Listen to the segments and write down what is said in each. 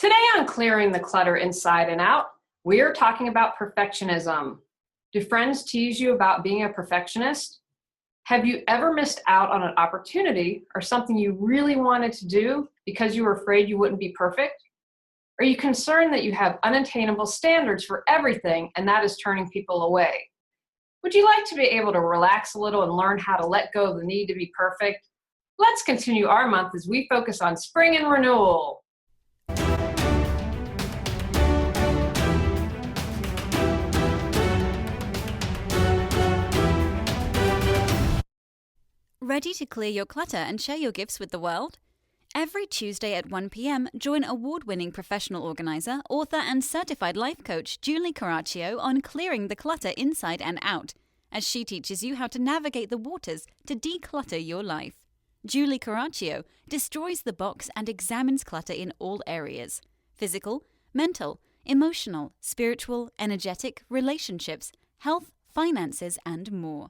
Today on Clearing the Clutter Inside and Out, we are talking about perfectionism. Do friends tease you about being a perfectionist? Have you ever missed out on an opportunity or something you really wanted to do because you were afraid you wouldn't be perfect? Are you concerned that you have unattainable standards for everything and that is turning people away? Would you like to be able to relax a little and learn how to let go of the need to be perfect? Let's continue our month as we focus on spring and renewal. Ready to clear your clutter and share your gifts with the world? Every Tuesday at 1 p.m., join award-winning professional organizer, author, and certified life coach Julie Coraccio on clearing the clutter inside and out, as she teaches you how to navigate the waters to declutter your life. Julie Coraccio destroys the box and examines clutter in all areas: physical, mental, emotional, spiritual, energetic, relationships, health, finances, and more.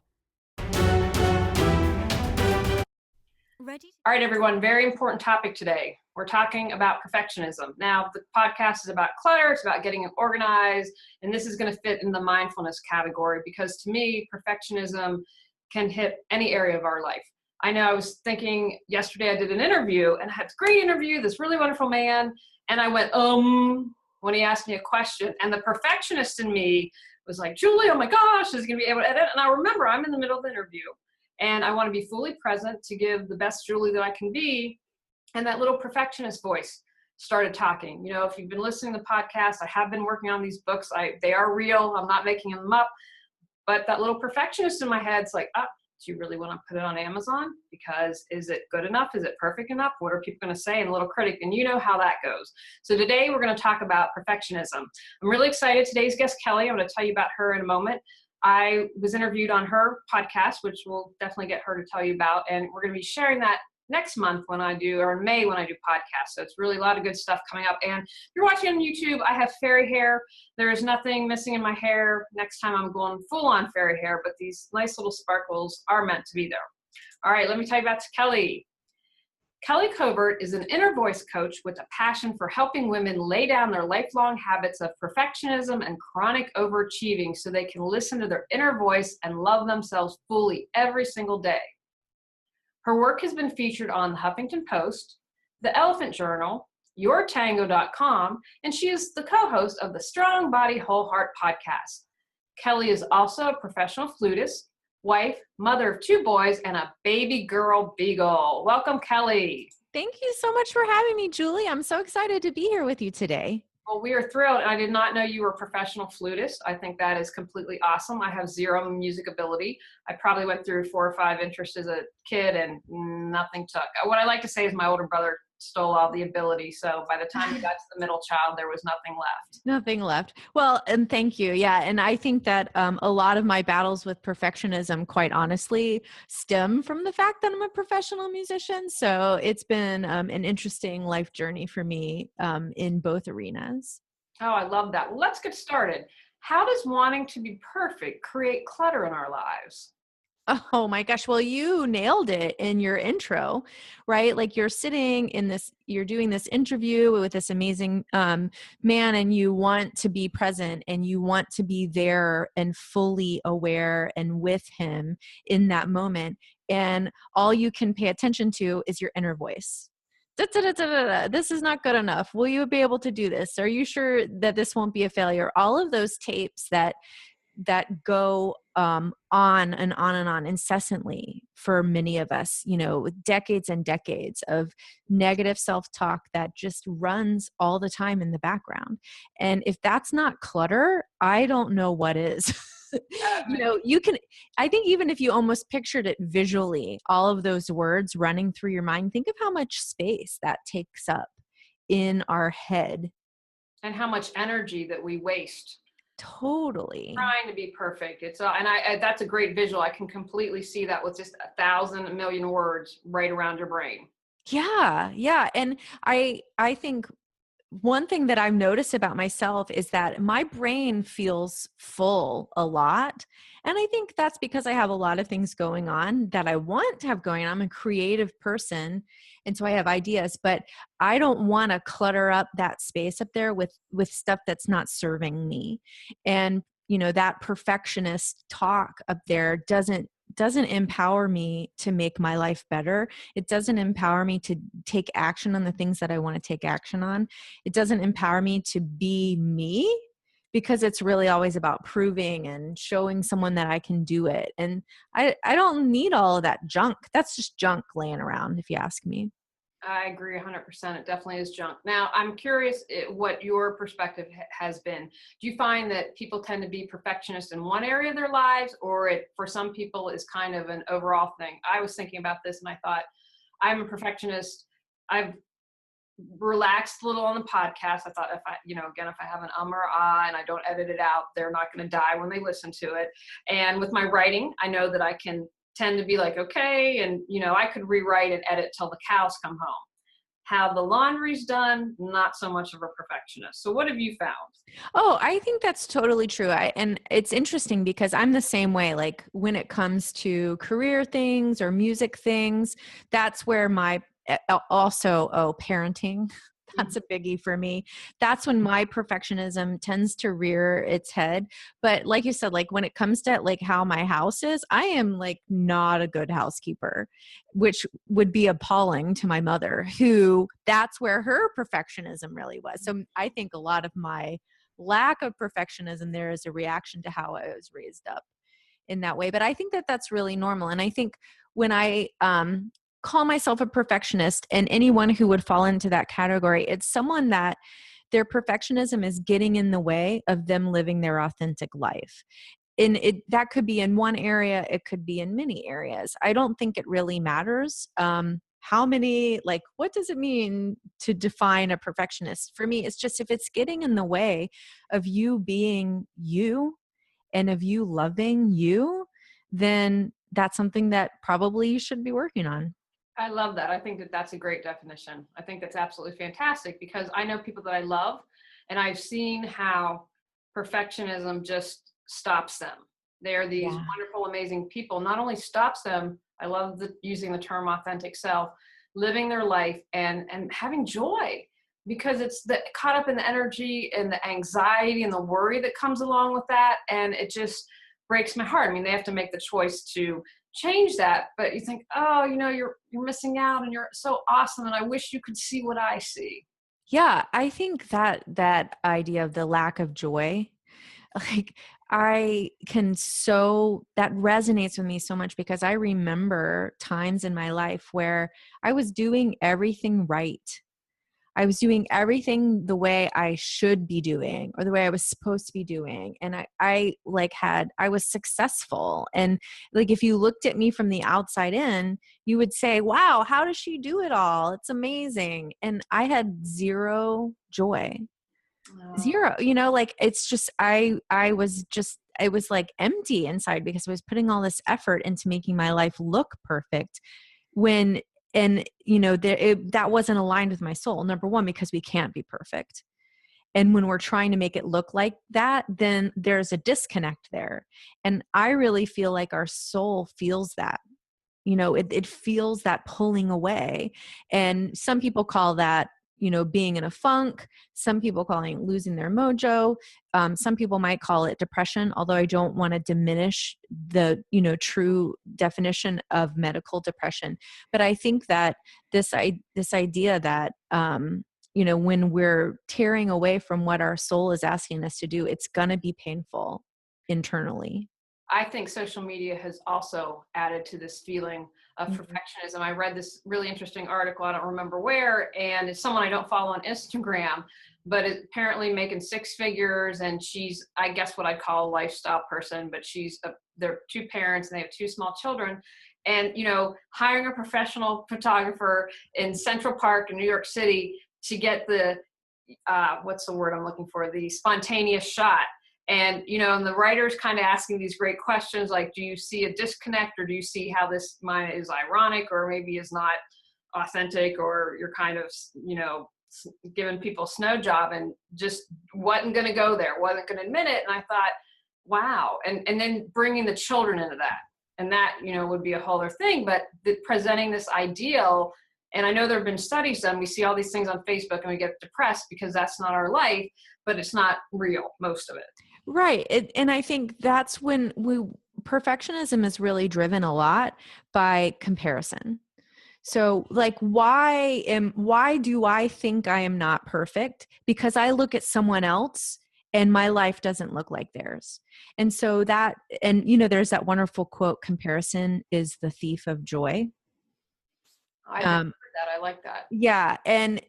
All right, everyone, very important topic today. We're talking about perfectionism. Now, the podcast is about clutter, it's about getting it organized, and this is going to fit in the mindfulness category because to me, perfectionism can hit any area of our life. I know I was thinking yesterday I did an interview and I had a great interview, this really wonderful man, and I went, when he asked me a question, and the perfectionist in me was like, Julie, oh my gosh, is going to be able to edit? And I remember I'm in the middle of the interview. And I want to be fully present to give the best Julie that I can be. And that little perfectionist voice started talking. You know, if you've been listening to the podcast, I have been working on these books. They are real. I'm not making them up. But that little perfectionist in my head's like, do you really want to put it on Amazon? Because is it good enough? Is it perfect enough? What are people going to say? And a little critic. And you know how that goes. So today we're going to talk about perfectionism. I'm really excited. Today's guest, Kelly, I'm going to tell you about her in a moment. I was interviewed on her podcast, which we'll definitely get her to tell you about. And we're going to be sharing that next month or in May when I do podcasts. So it's really a lot of good stuff coming up. And if you're watching on YouTube, I have fairy hair. There is nothing missing in my hair. Next time I'm going full on fairy hair, but these nice little sparkles are meant to be there. All right, let me tell you about Kelly. Kelly Covert is an inner voice coach with a passion for helping women lay down their lifelong habits of perfectionism and chronic overachieving so they can listen to their inner voice and love themselves fully every single day. Her work has been featured on the Huffington Post, the Elephant Journal, yourtango.com, and she is the co-host of the Strong Body Whole Heart podcast. Kelly is also a professional flutist, wife, mother of 2 boys, and a baby girl beagle. Welcome, Kelly. Thank you so much for having me, Julie. I'm so excited to be here with you today. Well, we are thrilled. I did not know you were a professional flutist. I think that is completely awesome. I have 0 music ability. I probably went through 4 or 5 interests as a kid and nothing took. What I like to say is my older brother stole all the ability. So by the time we got to the middle child, there was nothing left. Nothing left. Well, and thank you. Yeah. And I think that a lot of my battles with perfectionism, quite honestly, stem from the fact that I'm a professional musician. So it's been an interesting life journey for me in both arenas. Oh, I love that. Well, let's get started. How does wanting to be perfect create clutter in our lives? Oh my gosh. Well, you nailed it in your intro, right? Like you're sitting in this, you're doing this interview with this amazing man, and you want to be present and you want to be there and fully aware and with him in that moment. And all you can pay attention to is your inner voice. This is not good enough. Will you be able to do this? Are you sure that this won't be a failure? All of those tapes that go on and on and on incessantly for many of us, you know, with decades and decades of negative self-talk that just runs all the time in the background. And if that's not clutter, I don't know what is. You know, I think even if you almost pictured it visually, all of those words running through your mind, think of how much space that takes up in our head. And how much energy that we waste. Totally. Trying to be perfect. That's a great visual. I can completely see that with just 1,000 million words right around your brain. Yeah. Yeah. And I think one thing that I've noticed about myself is that my brain feels full a lot. And I think that's because I have a lot of things going on that I want to have going on. I'm a creative person. And so I have ideas, but I don't want to clutter up that space up there with stuff that's not serving me. And, that perfectionist talk up there doesn't empower me to make my life better. It doesn't empower me to take action on the things that I want to take action on. It doesn't empower me to be me, because it's really always about proving and showing someone that I can do it. And I don't need all of that junk. That's just junk laying around, if you ask me. I agree 100%. It definitely is junk. Now, I'm curious what your perspective has been. Do you find that people tend to be perfectionists in one area of their lives, or it, for some people, is kind of an overall thing? I was thinking about this and I thought, I'm a perfectionist. I've relaxed a little on the podcast. I thought if I have an or ah and I don't edit it out, they're not going to die when they listen to it. And with my writing, I know that I can tend to be like, okay, and I could rewrite and edit till the cows come home. How the laundry's done, not so much of a perfectionist. So what have you found? Oh, I think that's totally true. And it's interesting because I'm the same way. Like when it comes to career things or music things, that's where parenting. That's a biggie for me. That's when my perfectionism tends to rear its head. But like you said, like when it comes to like how my house is, I am like not a good housekeeper, which would be appalling to my mother, who that's where her perfectionism really was. So I think a lot of my lack of perfectionism there is a reaction to how I was raised up in that way. But I think that that's really normal. And I think when I call myself a perfectionist, and anyone who would fall into that category, it's someone that their perfectionism is getting in the way of them living their authentic life. And that could be in one area, it could be in many areas. I don't think it really matters how many, like, what does it mean to define a perfectionist? For me, it's just if it's getting in the way of you being you and of you loving you, then that's something that probably you should be working on. I love that. I think that that's a great definition. I think that's absolutely fantastic because I know people that I love and I've seen how perfectionism just stops them. They're these Yeah. wonderful, amazing people. Not only stops them, I love using the term authentic self, living their life and having joy, because it's caught up in the energy and the anxiety and the worry that comes along with that. And it just breaks my heart. I mean, they have to make the choice to change that, but you think, oh, you're missing out and you're so awesome and I wish you could see what I see. Yeah, I think that idea of the lack of joy, like that resonates with me so much, because I remember times in my life where I was doing everything right. I was doing everything the way I should be doing, or the way I was supposed to be doing. And I was successful. And like, if you looked at me from the outside in, you would say, wow, how does she do it all? It's amazing. And I had zero joy, zero, like, it's just, it was like empty inside, because I was putting all this effort into making my life look perfect that wasn't aligned with my soul. Number one, because we can't be perfect. And when we're trying to make it look like that, then there's a disconnect there. And I really feel like our soul feels that, it feels that pulling away. And some people call that, being in a funk. Some people calling it losing their mojo. Some people might call it depression, although I don't want to diminish the, true definition of medical depression. But I think that this idea that, when we're tearing away from what our soul is asking us to do, it's going to be painful internally. I think social media has also added to this feeling of perfectionism. I read this really interesting article, I don't remember where, and it's someone I don't follow on Instagram, but it's apparently making six figures, and she's, I guess, what I'd call a lifestyle person, but they're two parents and they have two small children. And, hiring a professional photographer in Central Park in New York City to get the, what's the word I'm looking for, the spontaneous shot. And, and the writer's kind of asking these great questions, like, do you see a disconnect, or do you see how this mine is ironic, or maybe is not authentic, or you're kind of, giving people a snow job and just wasn't going to go there, wasn't going to admit it. And I thought, wow. And then bringing the children into that. And that, would be a whole other thing, but presenting this ideal. And I know there have been studies done. We see all these things on Facebook and we get depressed because that's not our life, but it's not real, most of it. Right. And I think that's when perfectionism is really driven a lot by comparison. So like, why do I think I am not perfect? Because I look at someone else and my life doesn't look like theirs. And so there's that wonderful quote, comparison is the thief of joy. I heard that. I like that. Yeah. And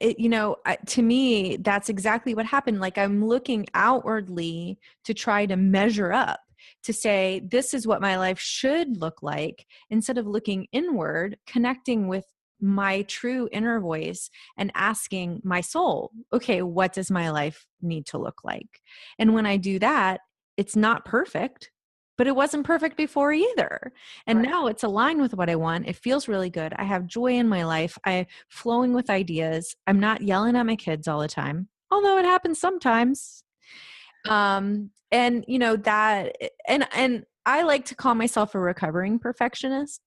to me, that's exactly what happened. Like, I'm looking outwardly to try to measure up, to say, this is what my life should look like, instead of looking inward, connecting with my true inner voice and asking my soul, okay, what does my life need to look like? And when I do that, it's not perfect, but it wasn't perfect before either. And Right. Now it's aligned with what I want. It feels really good. I have joy in my life. I'm flowing with ideas. I'm not yelling at my kids all the time, although it happens sometimes. And I like to call myself a recovering perfectionist,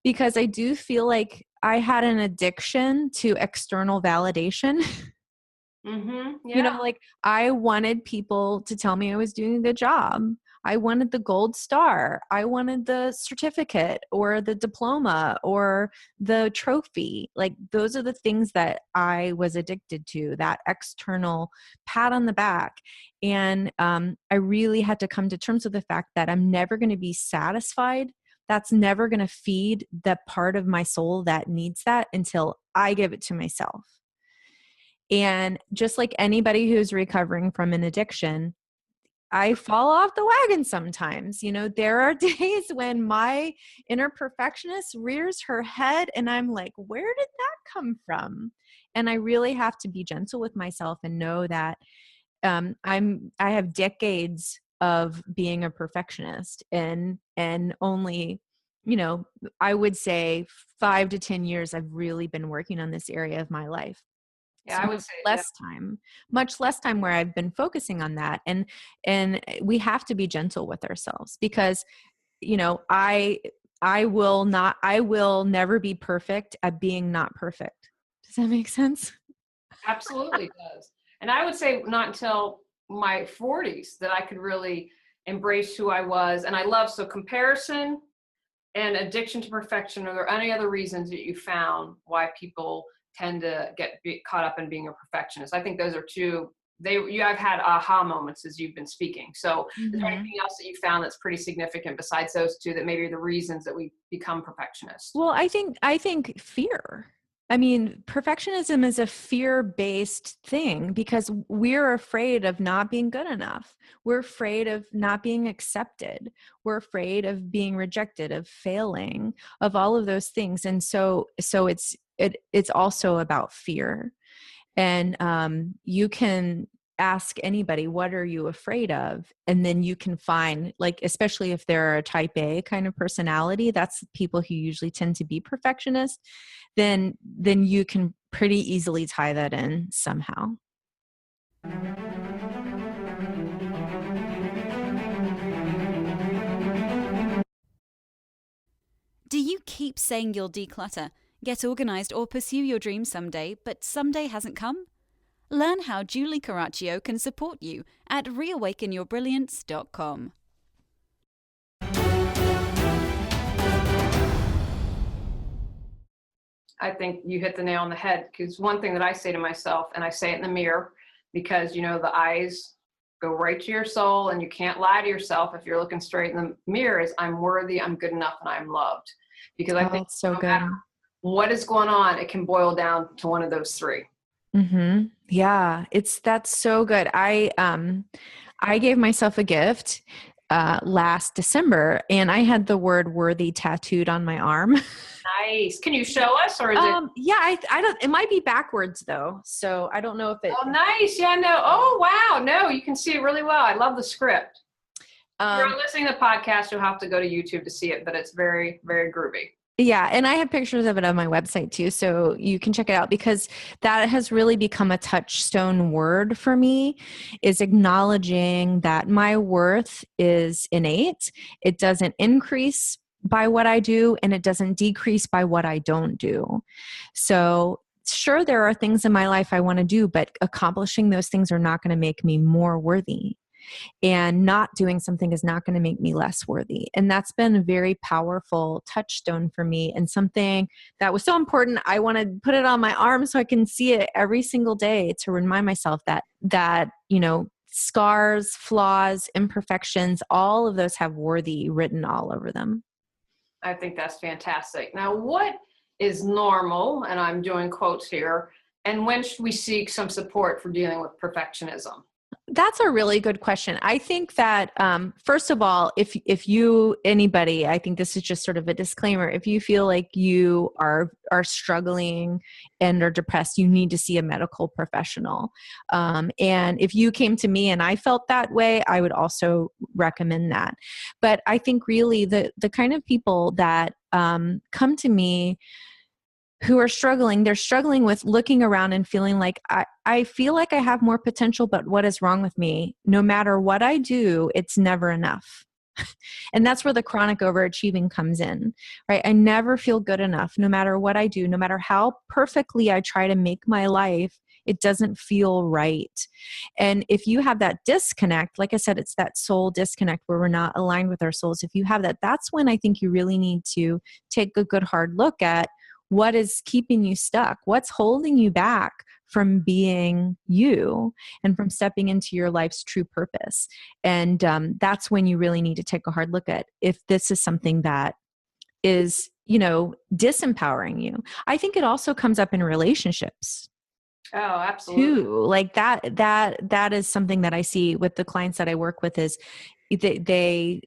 because I do feel like I had an addiction to external validation. Mm-hmm. Yeah. Like, I wanted people to tell me I was doing a good job. I wanted the gold star. I wanted the certificate or the diploma or the trophy. Like, those are the things that I was addicted to, that external pat on the back. And I really had to come to terms with the fact that I'm never going to be satisfied. That's never going to feed the part of my soul that needs that until I give it to myself. And just like anybody who's recovering from an addiction, I fall off the wagon sometimes. There are days when my inner perfectionist rears her head and I'm like, where did that come from? And I really have to be gentle with myself and know that I have decades of being a perfectionist, and only, I would say 5 to 10 years I've really been working on this area of my life. Yeah, So I would say much less time where I've been focusing on that. And we have to be gentle with ourselves, because, I will never be perfect at being not perfect. Does that make sense? absolutely does. And I would say not until my 40s that I could really embrace who I was. And I love, so comparison and addiction to perfection. Are there any other reasons that you found why people tend to get caught up in being a perfectionist? I think those are two. I've had aha moments as you've been speaking. So is there anything else that you found that's pretty significant besides those two that maybe are the reasons that we become perfectionists? Well, I think fear. I mean, perfectionism is a fear-based thing, because we're afraid of not being good enough. We're afraid of not being accepted. We're afraid of being rejected, of failing, of all of those things. And so it's also about fear. And you can ask anybody, what are you afraid of? And then you can find, like, especially if they're a type A kind of personality, that's people who usually tend to be perfectionists, then you can pretty easily tie that in somehow. Do you keep saying you'll declutter, get organized, or pursue your dreams someday, but someday hasn't come? Learn how Julie Coraccio can support you at reawakenyourbrilliance.com. I think you hit the nail on the head, because one thing that I say to myself, and I say it in the mirror, because the eyes go right to your soul and you can't lie to yourself if you're looking straight in the mirror, is I'm worthy, I'm good enough, and I'm loved. Because I think that's so no good. matter what is going on, it can boil down to one of those three. Mm-hmm. Yeah, that's so good. I gave myself a gift last December, and I had the word worthy tattooed on my arm. Nice. Can you show us, or is it? Yeah, I don't, it might be backwards though. So I don't know if it. Oh, nice. Yeah, no. Oh, wow. No, you can see it really well. I love the script. If you're listening to the podcast, you'll have to go to YouTube to see it, but it's very, very groovy. Yeah. And I have pictures of it on my website too. So you can check it out, because that has really become a touchstone word for me, is acknowledging that my worth is innate. It doesn't increase by what I do, and it doesn't decrease by what I don't do. So sure, there are things in my life I want to do, but accomplishing those things are not going to make me more worthy. And not doing something is not going to make me less worthy. And that's been a very powerful touchstone for me, and something that was so important. I want to put it on my arm so I can see it every single day to remind myself that, scars, flaws, imperfections, all of those have worthy written all over them. I think that's fantastic. Now, what is normal, and I'm doing quotes here, and when should we seek some support for dealing with perfectionism? That's a really good question. I think that, first of all, if you, anybody, I think this is just sort of a disclaimer. If you feel like you are struggling and are depressed, you need to see a medical professional. And if you came to me and I felt that way, I would also recommend that. But I think really the kind of people that come to me who are struggling, they're struggling with looking around and feeling like, I feel like I have more potential, but what is wrong with me? No matter what I do, it's never enough. And that's where the chronic overachieving comes in, right? I never feel good enough. No matter what I do, no matter how perfectly I try to make my life, it doesn't feel right. And if you have that disconnect, like I said, it's that soul disconnect where we're not aligned with our souls. If you have that, that's when I think you really need to take a good hard look at what is keeping you stuck, what's holding you back from being you and from stepping into your life's true purpose. And that's when you really need to take a hard look at if this is something that is, disempowering you. I think it also comes up in relationships Oh, absolutely. too. Like that is something that I see with the clients that I work with, is they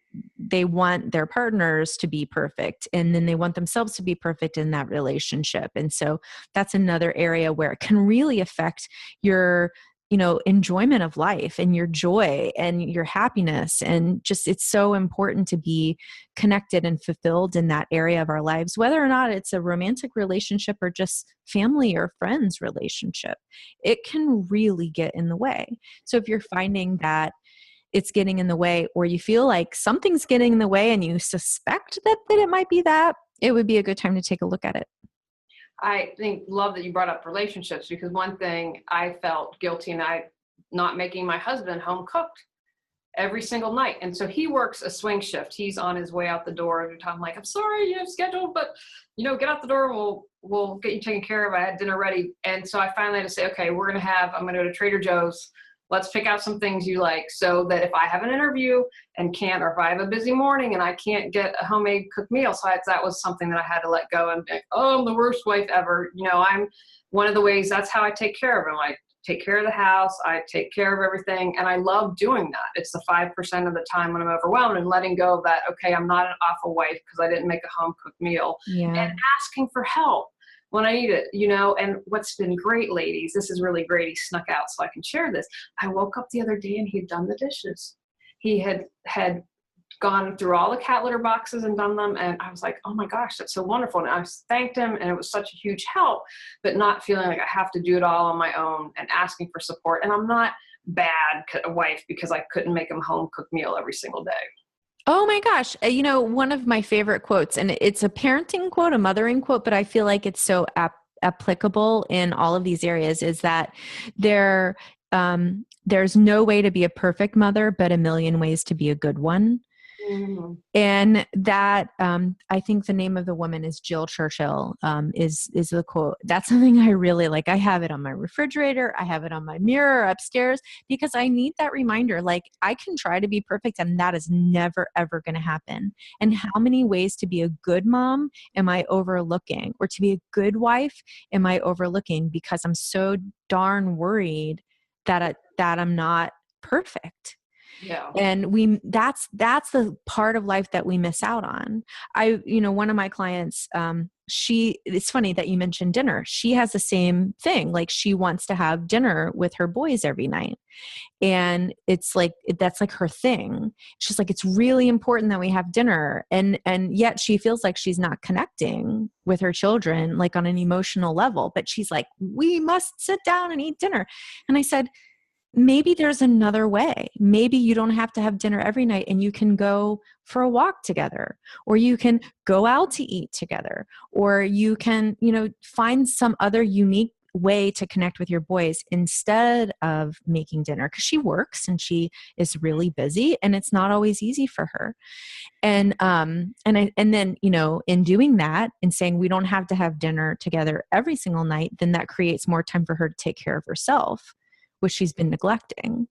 want their partners to be perfect, and then they want themselves to be perfect in that relationship. And so that's another area where it can really affect your enjoyment of life and your joy and your happiness. And just, it's so important to be connected and fulfilled in that area of our lives, whether or not it's a romantic relationship or just family or friends relationship. It can really get in the way. So if you're finding that it's getting in the way, or you feel like something's getting in the way and you suspect that it might be that, it would be a good time to take a look at it. I love that you brought up relationships, because one thing I felt guilty and not making my husband home cooked every single night. And so he works a swing shift. He's on his way out the door every time. I'm like, I'm sorry, you have scheduled, but get out the door and we'll get you taken care of. I had dinner ready. And so I finally had to say, okay, I'm going to go to Trader Joe's. Let's pick out some things you like, so that if I have an interview and can't, or if I have a busy morning and I can't get a homemade cooked meal. So that was something that I had to let go and be like, oh, I'm the worst wife ever. I'm one of the ways, that's how I take care of him. I take care of the house. I take care of everything. And I love doing that. It's the 5% of the time when I'm overwhelmed, and letting go of that. Okay, I'm not an awful wife because I didn't make a home cooked meal, and asking for help when I need it, and what's been great, ladies, this is really great. He snuck out so I can share this. I woke up the other day and he'd done the dishes. He had gone through all the cat litter boxes and done them. And I was like, oh my gosh, that's so wonderful. And I thanked him, and it was such a huge help, but not feeling like I have to do it all on my own, and asking for support. And I'm not bad a wife because I couldn't make him a home cooked meal every single day. Oh my gosh. One of my favorite quotes, and it's a parenting quote, a mothering quote, but I feel like it's so applicable in all of these areas, is that there's no way to be a perfect mother, but a million ways to be a good one. Mm-hmm. And that, I think the name of the woman is Jill Churchill, is the quote. That's something I really like. I have it on my refrigerator. I have it on my mirror upstairs, because I need that reminder. Like, I can try to be perfect, and that is never, ever going to happen. And how many ways to be a good mom am I overlooking? Or to be a good wife am I overlooking, because I'm so darn worried that I'm not perfect. Yeah. And that's the part of life that we miss out on. One of my clients, it's funny that you mentioned dinner. She has the same thing. Like, she wants to have dinner with her boys every night. And it's like, that's like her thing. She's like, it's really important that we have dinner. And yet she feels like she's not connecting with her children, like on an emotional level, but she's like, we must sit down and eat dinner. And I said, maybe there's another way. Maybe you don't have to have dinner every night, and you can go for a walk together, or you can go out to eat together, or you can, find some other unique way to connect with your boys instead of making dinner, because she works and she is really busy and it's not always easy for her. And then, in doing that and saying we don't have to have dinner together every single night, then that creates more time for her to take care of herself, which she's been neglecting.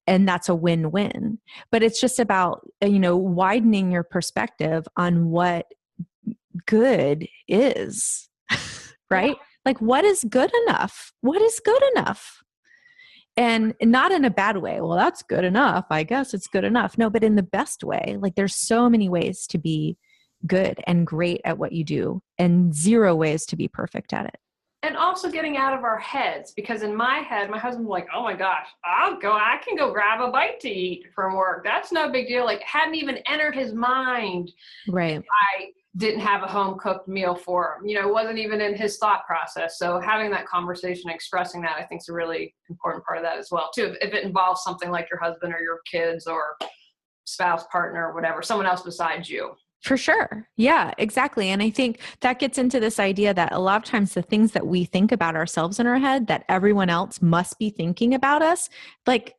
And that's a win-win. But it's just about, widening your perspective on what good is, right? Yeah. Like, what is good enough? What is good enough? And not in a bad way. Well, that's good enough. I guess it's good enough. No, but in the best way. Like, there's so many ways to be good and great at what you do, and 0 ways to be perfect at it. And also getting out of our heads, because in my head, my husband's like, oh my gosh, I can go grab a bite to eat from work. That's no big deal. Like, hadn't even entered his mind. Right. I didn't have a home cooked meal for him. It wasn't even in his thought process. So having that conversation, expressing that, I think is a really important part of that as well too. If it involves something like your husband or your kids or spouse, partner, or whatever, someone else besides you. For sure. Yeah, exactly. And I think that gets into this idea that a lot of times the things that we think about ourselves in our head that everyone else must be thinking about us, like,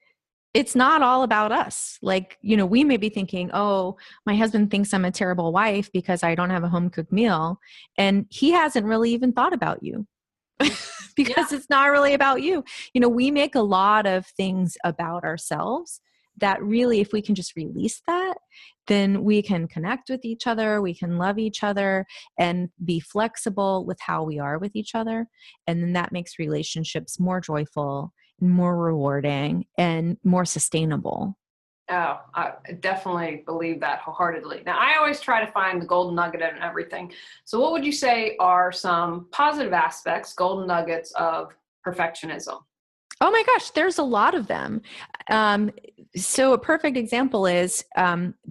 it's not all about us. Like, we may be thinking, oh, my husband thinks I'm a terrible wife because I don't have a home cooked meal. And he hasn't really even thought about you because it's not really about you. We make a lot of things about ourselves that really, if we can just release that, then we can connect with each other, we can love each other, and be flexible with how we are with each other. And then that makes relationships more joyful, more rewarding, and more sustainable. Oh, I definitely believe that wholeheartedly. Now, I always try to find the golden nugget in everything. So what would you say are some positive aspects, golden nuggets of perfectionism? Oh my gosh, there's a lot of them. So a perfect example is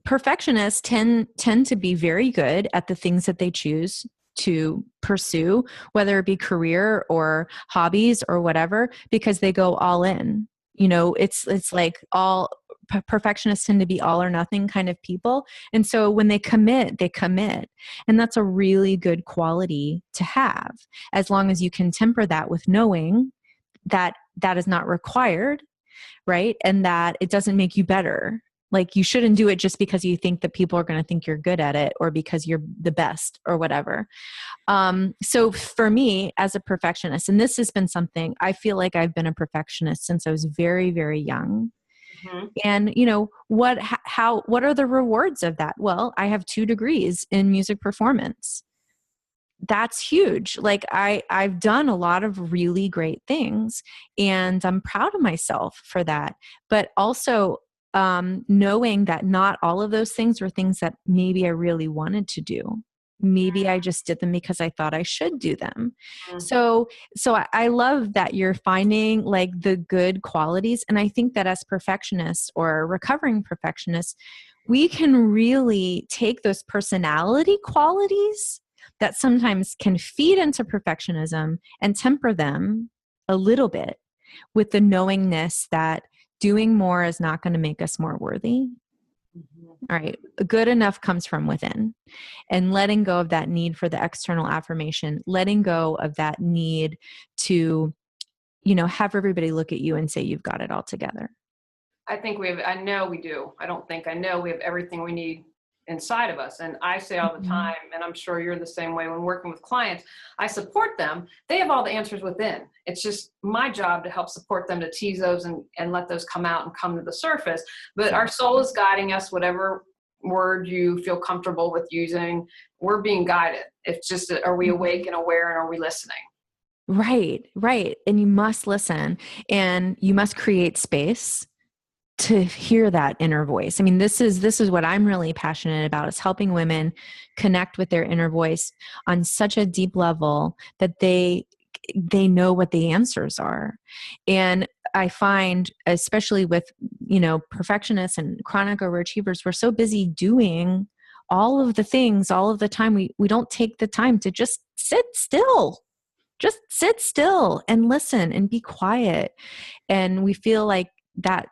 perfectionists tend to be very good at the things that they choose to pursue, whether it be career or hobbies or whatever, because they go all in. It's like perfectionists tend to be all or nothing kind of people. And so when they commit, they commit. And that's a really good quality to have, as long as you can temper that with knowing that that is not required, right? And that it doesn't make you better. Like, you shouldn't do it just because you think that people are going to think you're good at it, or because you're the best or whatever. So for me as a perfectionist, and this has been something, I feel like I've been a perfectionist since I was very, very young. Mm-hmm. And what are the rewards of that? Well, I have 2 degrees in music performance. That's huge. Like, I've done a lot of really great things, and I'm proud of myself for that. But also knowing that not all of those things were things that maybe I really wanted to do. Maybe I just did them because I thought I should do them. Mm-hmm. So I love that you're finding like the good qualities. And I think that as perfectionists or recovering perfectionists, we can really take those personality qualities that sometimes can feed into perfectionism and temper them a little bit with the knowingness that doing more is not going to make us more worthy. Mm-hmm. All right. Good enough comes from within, and letting go of that need for the external affirmation, letting go of that need to, have everybody look at you and say, you've got it all together. I know we do. I know we have everything we need inside of us. And I say all the time, and I'm sure you're the same way when working with clients, I support them. They have all the answers within. It's just my job to help support them to tease those and let those come out and come to the surface. But our soul is guiding us, whatever word you feel comfortable with using, we're being guided. It's just, are we awake and aware, and are we listening? Right. And you must listen, and you must create space to hear that inner voice. I mean, this is what I'm really passionate about, is helping women connect with their inner voice on such a deep level that they know what the answers are. And I find, especially with, perfectionists and chronic overachievers, we're so busy doing all of the things all of the time. We don't take the time to just sit still. Just sit still and listen and be quiet. And we feel like that,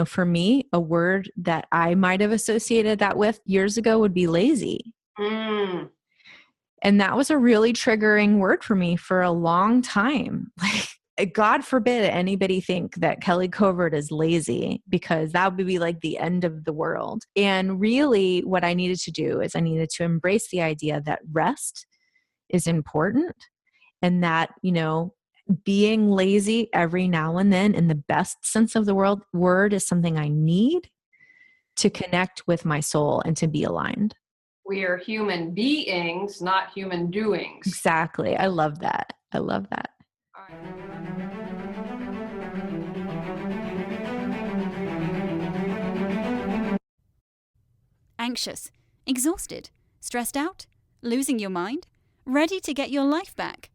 for me, a word that I might have associated that with years ago would be lazy. Mm. And that was a really triggering word for me for a long time. Like, God forbid anybody think that Kelly Covert is lazy, because that would be like the end of the world. And really what I needed to do is I needed to embrace the idea that rest is important, and that, being lazy every now and then, in the best sense of the word, is something I need to connect with my soul and to be aligned. We are human beings, not human doings. Exactly. I love that. I love that. All right. Anxious, exhausted, stressed out, losing your mind, ready to get your life back?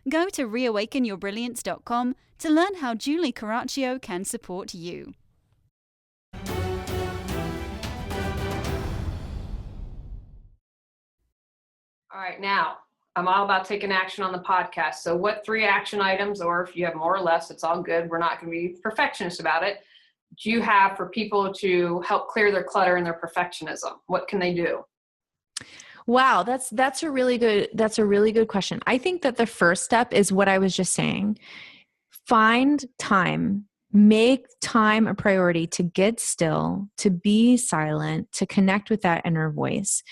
Go to reawakenyourbrilliance.com to learn how Julie Coraccio can support you. All right, now I'm all about taking action on the podcast. So what 3 action items, or if you have more or less, it's all good. We're not going to be perfectionists about it. Do you have for people to help clear their clutter and their perfectionism? What can they do? Wow, that's a really good question. I think that the first step is what I was just saying. Find time. Make time a priority to get still, to be silent, to connect with that inner voice.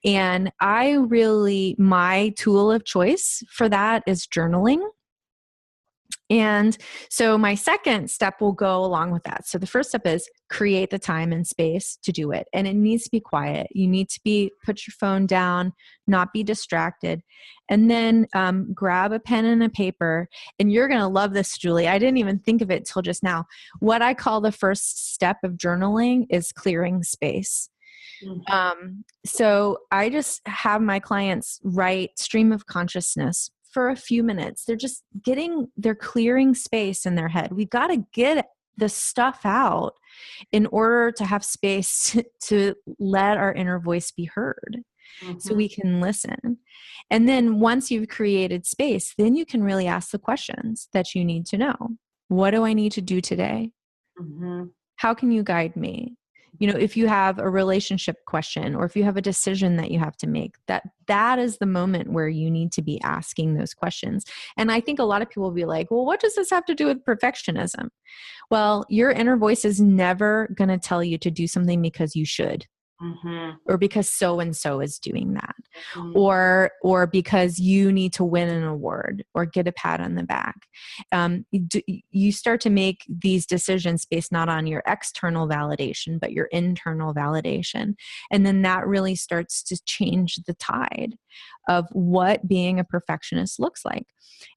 And my tool of choice for that is journaling. And so my second step will go along with that. So the first step is create the time and space to do it. And it needs to be quiet. You need to put your phone down, not be distracted. And then grab a pen and a paper. And you're going to love this, Julie. I didn't even think of it till just now. What I call the first step of journaling is clearing space. So I just have my clients write stream of consciousness for a few minutes. They're clearing space in their head. We've got to get the stuff out in order to have space to let our inner voice be heard, so we can listen. And then once you've created space, then you can really ask the questions that you need to know. What do I need to do today? How can you guide me? If you have a relationship question, or if you have a decision that you have to make, that is the moment where you need to be asking those questions. And I think a lot of people will be like, well, what does this have to do with perfectionism? Well, your inner voice is never going to tell you to do something because you should. Or because so-and-so is doing that, or because you need to win an award or get a pat on the back. You start to make these decisions based not on your external validation, but your internal validation. And then that really starts to change the tide of what being a perfectionist looks like.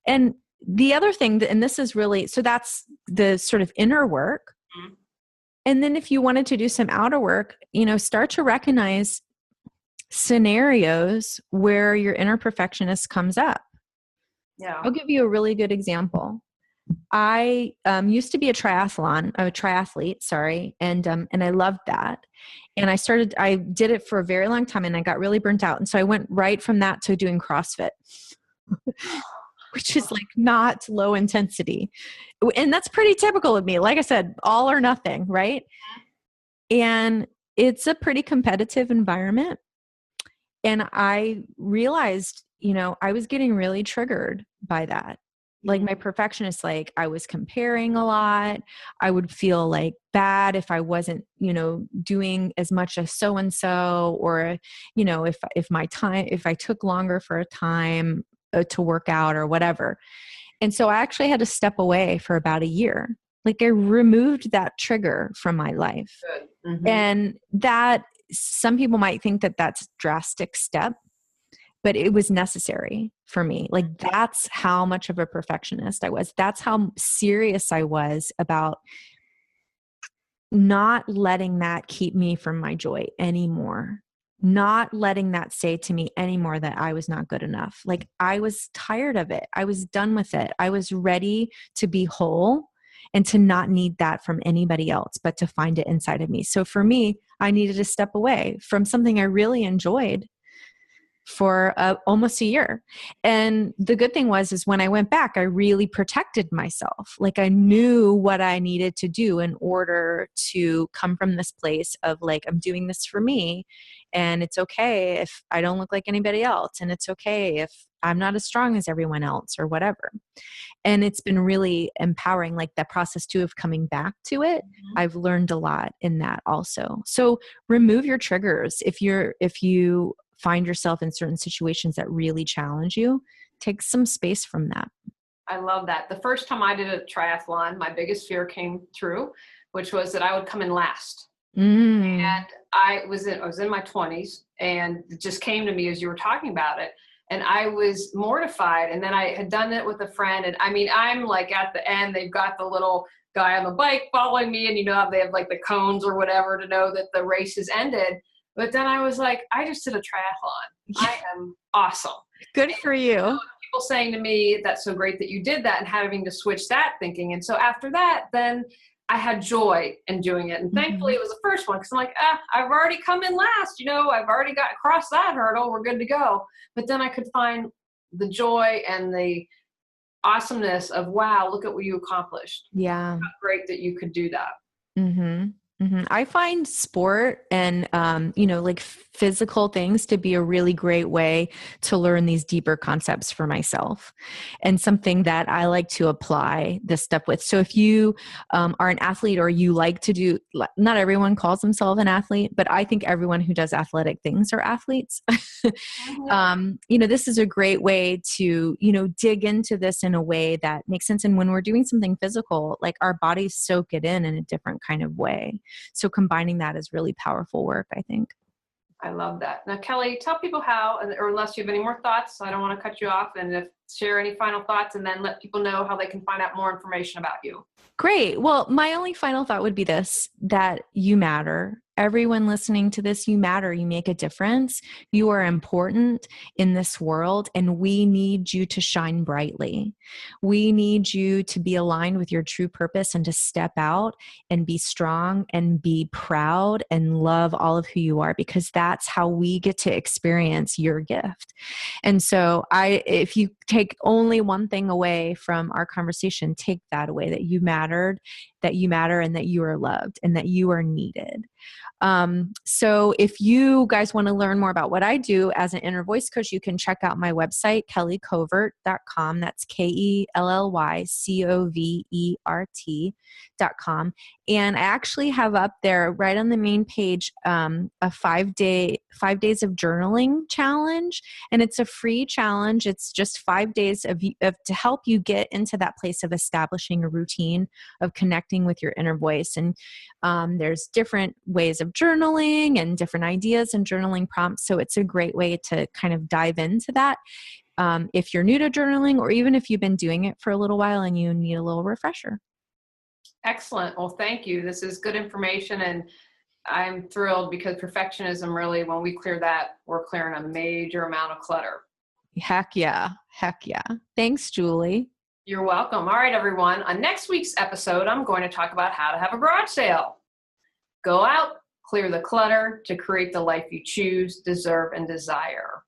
And the other thing, and this is really, so that's the sort of inner work. And then if you wanted to do some outer work, start to recognize scenarios where your inner perfectionist comes up. Yeah. I'll give you a really good example. I used to be a triathlete, sorry. And I loved that. And I did it for a very long time, and I got really burnt out. And so I went right from that to doing CrossFit. Which is like not low intensity. And that's pretty typical of me. Like I said, all or nothing, right? And it's a pretty competitive environment. And I realized, I was getting really triggered by that. Like my perfectionist, like I was comparing a lot. I would feel like bad if I wasn't, doing as much as so-and-so, or, if I took longer for a time to work out or whatever. And so I actually had to step away for about a year. Like I removed that trigger from my life. And that, some people might think that that's a drastic step, but it was necessary for me. Like that's how much of a perfectionist I was. That's how serious I was about not letting that keep me from my joy anymore. Not letting that say to me anymore that I was not good enough. Like, I was tired of it. I was done with it. I was ready to be whole and to not need that from anybody else, but to find it inside of me. So for me, I needed to step away from something I really enjoyed for almost a year. And the good thing is when I went back, I really protected myself. Like, I knew what I needed to do in order to come from this place of like, I'm doing this for me, and it's okay if I don't look like anybody else. And it's okay if I'm not as strong as everyone else or whatever. And it's been really empowering, like that process too of coming back to it. I've learned a lot in that also. So remove your triggers. If you find yourself in certain situations that really challenge you, take some space from that. I love that. The first time I did a triathlon, my biggest fear came through, which was that I would come in last. And I was in my 20s, and it just came to me as you were talking about it. And I was mortified. And then I had done it with a friend. And I mean, I'm like at the end, they've got the little guy on the bike following me, and you know how they have like the cones or whatever to know that the race has ended. But then I was like, I just did a triathlon. I am awesome. Good for you. People saying to me, that's so great that you did that, and having to switch that thinking. And so after that, then I had joy in doing it. And thankfully it was the first one, because I'm like, I've already come in last, I've already got across that hurdle. We're good to go. But then I could find the joy and the awesomeness of, wow, look at what you accomplished. Yeah. How great that you could do that. I find sport and, like physical things to be a really great way to learn these deeper concepts for myself, and something that I like to apply this stuff with. So if you are an athlete, or you like to do, not everyone calls themselves an athlete, but I think everyone who does athletic things are athletes. This is a great way to, dig into this in a way that makes sense. And when we're doing something physical, like our bodies soak it in a different kind of way. So combining that is really powerful work, I think. I love that. Now, Kelly, tell people how, or unless you have any more thoughts, I don't want to cut you off, and share any final thoughts, and then let people know how they can find out more information about you. Great. Well, my only final thought would be this, that you matter. Everyone listening to this, you matter. You make a difference. You are important in this world, and we need you to shine brightly. We need you to be aligned with your true purpose, and to step out and be strong and be proud and love all of who you are, because that's how we get to experience your gift. And so if you take only one thing away from our conversation, take that away, that you mattered, that you matter, and that you are loved, and that you are needed. So if you guys want to learn more about what I do as an inner voice coach, you can check out my website, kellycovert.com. That's KELLYCOVERT.com. And I actually have up there right on the main page, a 5 days of journaling challenge. And it's a free challenge. It's just 5 days to help you get into that place of establishing a routine of connecting with your inner voice. And there's different ways of journaling and different ideas and journaling prompts. So it's a great way to kind of dive into that. If you're new to journaling, or even if you've been doing it for a little while and you need a little refresher. Excellent. Well, thank you. This is good information, and I'm thrilled, because perfectionism, really, when we clear that, we're clearing a major amount of clutter. Heck yeah. Heck yeah. Thanks, Julie. You're welcome. All right, everyone. On next week's episode, I'm going to talk about how to have a garage sale. Go out, clear the clutter to create the life you choose, deserve, and desire.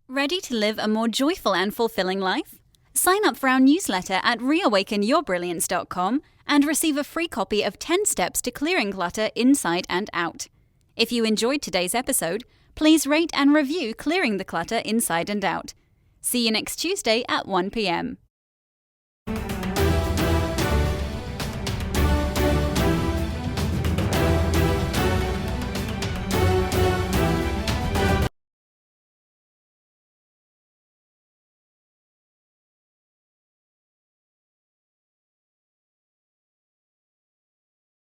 Ready to live a more joyful and fulfilling life? Sign up for our newsletter at reawakenyourbrilliance.com and receive a free copy of 10 Steps to Clearing Clutter Inside and Out. If you enjoyed today's episode, please rate and review Clearing the Clutter Inside and Out. See you next Tuesday at 1 p.m.